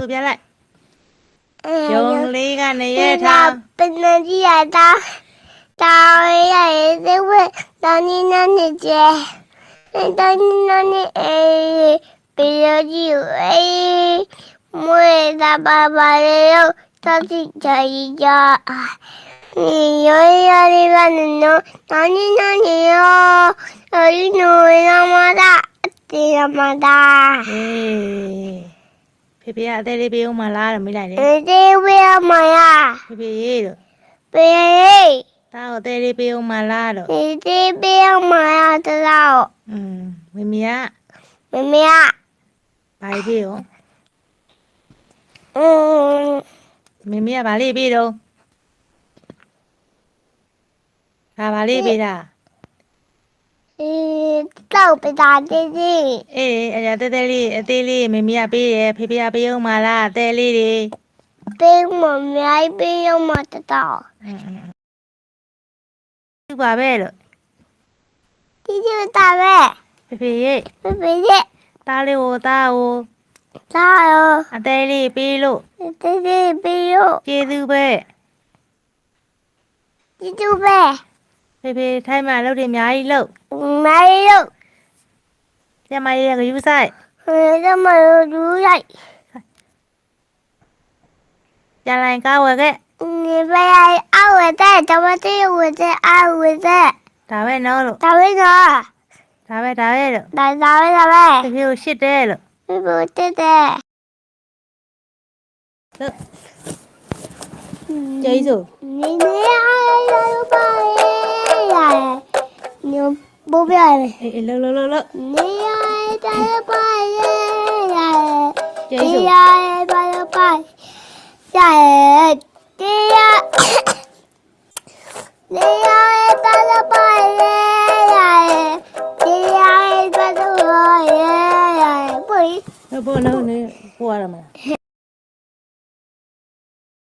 ဆိုပြလိုက်ယုံလေးကနေရထား เป็นนาทีอะตาใหญ่เซเว่นตอนนี้นั่นนี่เจตอนนี้นั่นนี่เป็นนาทีมวยตาบาบาเลยตอนที่ใจจะนี่ย้อยอะไรกันเนาะตอนนี้นั่นนี่ตอนนี้หนูธรรมดาตีธรรมดา အေးဖေဖေကအသေးလေးပေးအောင်မလားလို့မေးလိုက်တယ် เดี๋ยวเวียมาอ่ะ ဖေဖေရေလို့ เปีย တားကိုအသေးလေးပေးအောင်မလားလို့ เดี๋ยวเวียมาอ่ะตลอด မမေက ไม่มีอ่ะ ဘာလေးပေးရော อืม မမေကဘာလေးပေးတော့ဘာလေးပေးတာ เต่าไปตาดีดี အေးအရာသေးသေးလေးအသေးလေးမမေကပေးတယ်ဖေဖေကပေးအောင်မလားအသေးလေးတွေ เป็นหมอไม่เป็นยังมาตลอด သူပါပဲလို့ ที่จะตาแม่ ဖေဖေရေ ไม่เป็นเด็ก တားလေးကိုတားကို ตาเหรอ အသေးလေးပေးလို့ ดีดีเป็นอยู่ ကျေးဇူးပဲ ที่ดูแม่ ဖေဖေထိုင်းမှာလုပ်တယ်အများကြီးလုပ် ไม่รู้ ကျမကြီးကယူဆိုင် จะมาดูใหญ่ ကြံလိုက်ကားဝယ်ခဲ့ 你ไปเอาไว้แต่จะมาที่ไว้แต่เอาไว้แต่ ဒါပဲနော်လို့ ทำไม่ได้ ဒါပဲလို့ ได้ทำไม่ได้ ဖေဖေကိုရှစ်တယ်လို့ ไม่รู้แต่แต่ လို့ကျေးဇူး 你爱ไป你不表演。 အေးလို့ 你爱在拜耶， ကျေးဇူး 你爱拜拜，呀，你爱，你爱拜拜耶，你爱拜拜耶，不。 ဘောနော်နေပွားရမလား